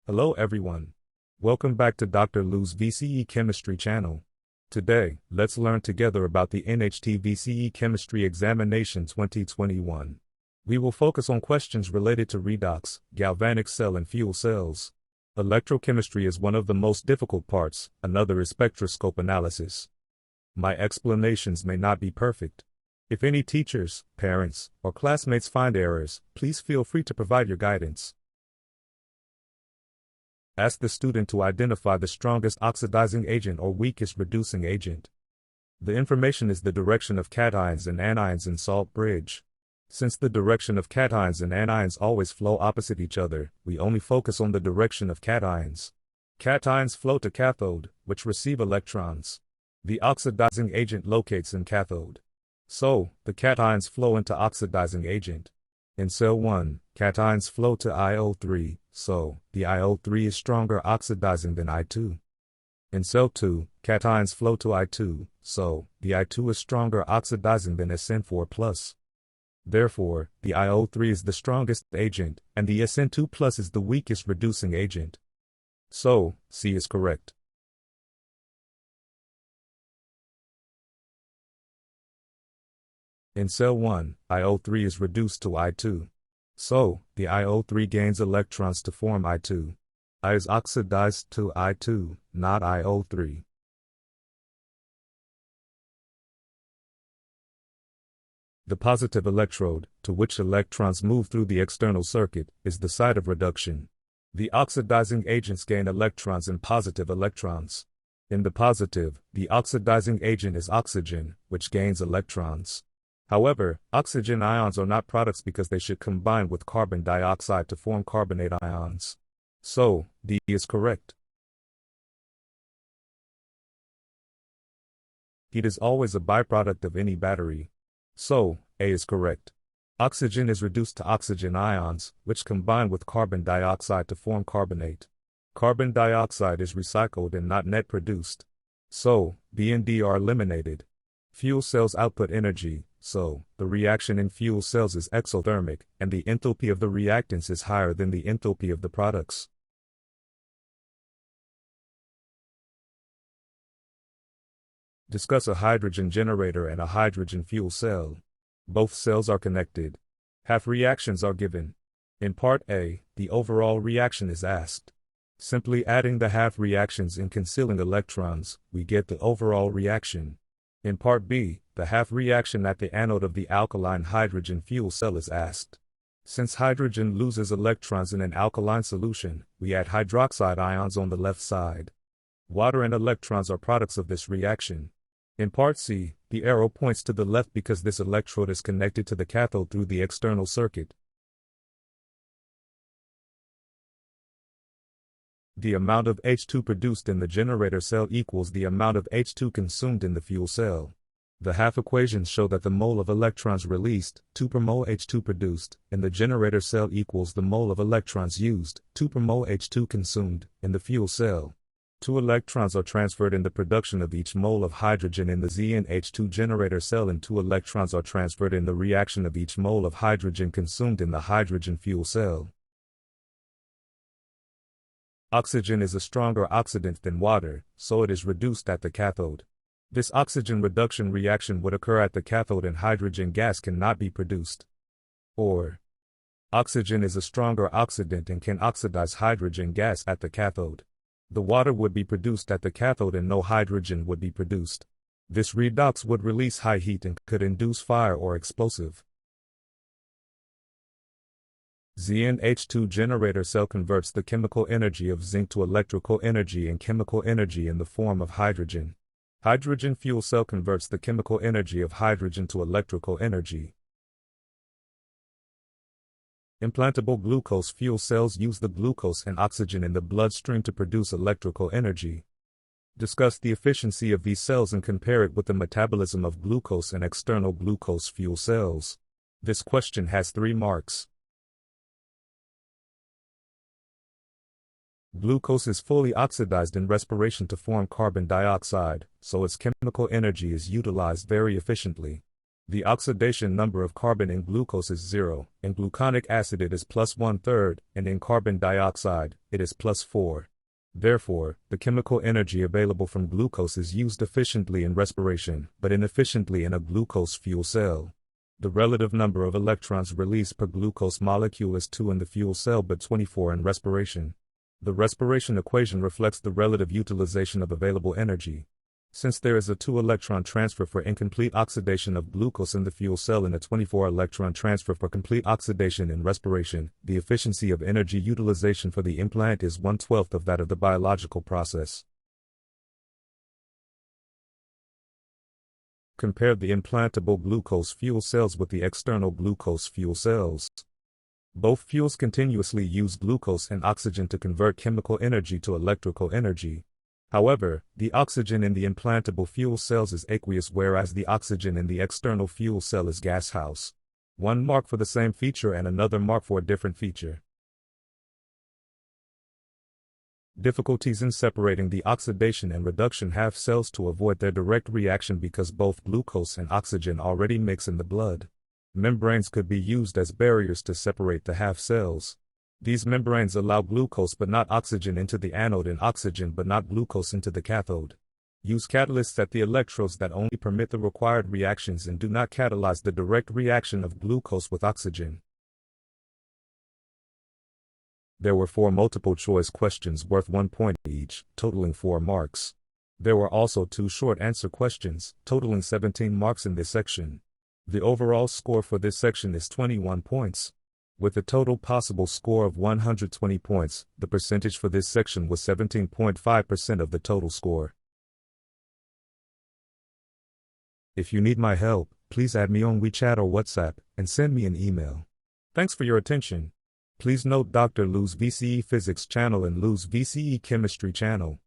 Hello everyone. Welcome back to Dr. Lou's VCE Chemistry channel. Today, let's learn together about the NHT VCE Chemistry Examination 2021. We will focus on questions related to redox, galvanic cell and fuel cells. Electrochemistry is one of the most difficult parts, another is spectroscope analysis. My explanations may not be perfect. If any teachers, parents, or classmates find errors, please feel free to provide your guidance. Ask the student to identify the strongest oxidizing agent or weakest reducing agent. The information is the direction of cations and anions in salt bridge. Since the direction of cations and anions always flow opposite each other, we only focus on the direction of cations. Cations flow to cathode, which receive electrons. The oxidizing agent locates in cathode. So, the cations flow into oxidizing agent. In cell 1, cations flow to IO3, so the IO3 is stronger oxidizing than I2. In cell 2, cations flow to I2, so the I2 is stronger oxidizing than SN4+. Therefore, the IO3 is the strongest agent, and the SN2+ is the weakest reducing agent. So, C is correct. In cell 1, IO3 is reduced to I2. So, the IO3 gains electrons to form I2. I is oxidized to I2, not IO3. The positive electrode, to which electrons move through the external circuit, is the site of reduction. The oxidizing agents gain electrons and positive electrons. In the positive, the oxidizing agent is oxygen, which gains electrons. However, oxygen ions are not products because they should combine with carbon dioxide to form carbonate ions. So, D is correct. Heat is always a byproduct of any battery. So, A is correct. Oxygen is reduced to oxygen ions, which combine with carbon dioxide to form carbonate. Carbon dioxide is recycled and not net produced. So, B and D are eliminated. Fuel cells output energy, so the reaction in fuel cells is exothermic, and the enthalpy of the reactants is higher than the enthalpy of the products. Discuss a hydrogen generator and a hydrogen fuel cell. Both cells are connected. Half reactions are given. In part A, the overall reaction is asked. Simply adding the half reactions and concealing electrons, we get the overall reaction. In part B, the half reaction at the anode of the alkaline hydrogen fuel cell is asked. Since hydrogen loses electrons in an alkaline solution, we add hydroxide ions on the left side. Water and electrons are products of this reaction. In part C, the arrow points to the left because this electrode is connected to the cathode through the external circuit. The amount of H2 produced in the generator cell equals the amount of H2 consumed in the fuel cell. The half equations show that the mole of electrons released, 2 per mole H2 produced, in the generator cell equals the mole of electrons used, 2 per mole H2 consumed, in the fuel cell. 2 electrons are transferred in the production of each mole of hydrogen in the ZnH2 generator cell and 2 electrons are transferred in the reaction of each mole of hydrogen consumed in the hydrogen fuel cell. Oxygen is a stronger oxidant than water, so it is reduced at the cathode. This oxygen reduction reaction would occur at the cathode and hydrogen gas cannot be produced. Or, oxygen is a stronger oxidant and can oxidize hydrogen gas at the cathode. The water would be produced at the cathode and no hydrogen would be produced. This redox would release high heat and could induce fire or explosive. ZnH2 generator cell converts the chemical energy of zinc to electrical energy and chemical energy in the form of hydrogen. Hydrogen fuel cell converts the chemical energy of hydrogen to electrical energy. Implantable glucose fuel cells use the glucose and oxygen in the bloodstream to produce electrical energy. Discuss the efficiency of these cells and compare it with the metabolism of glucose and external glucose fuel cells. This question has 3 marks. Glucose is fully oxidized in respiration to form carbon dioxide, so its chemical energy is utilized very efficiently. The oxidation number of carbon in glucose is 0, in gluconic acid it is plus 1/3, and in carbon dioxide, it is plus 4. Therefore, the chemical energy available from glucose is used efficiently in respiration, but inefficiently in a glucose fuel cell. The relative number of electrons released per glucose molecule is 2 in the fuel cell but 24 in respiration. The respiration equation reflects the relative utilization of available energy. Since there is a 2-electron transfer for incomplete oxidation of glucose in the fuel cell and a 24-electron transfer for complete oxidation in respiration, the efficiency of energy utilization for the implant is 1/12 of that of the biological process. Compare the implantable glucose fuel cells with the external glucose fuel cells. Both fuels continuously use glucose and oxygen to convert chemical energy to electrical energy. However, the oxygen in the implantable fuel cells is aqueous whereas the oxygen in the external fuel cell is gaseous. One mark for the same feature and another mark for a different feature. Difficulties in separating the oxidation and reduction half cells to avoid their direct reaction because both glucose and oxygen already mix in the blood. Membranes could be used as barriers to separate the half cells. These membranes allow glucose but not oxygen into the anode and oxygen but not glucose into the cathode. Use catalysts at the electrodes that only permit the required reactions and do not catalyze the direct reaction of glucose with oxygen. There were 4 multiple-choice questions worth 1 point each, totaling 4 marks. There were also 2 short-answer questions, totaling 17 marks in this section. The overall score for this section is 21 points. With a total possible score of 120 points, the percentage for this section was 17.5% of the total score. If you need my help, please add me on WeChat or WhatsApp, and send me an email. Thanks for your attention. Please note Dr. Lou's VCE Physics channel and Lou's VCE Chemistry channel.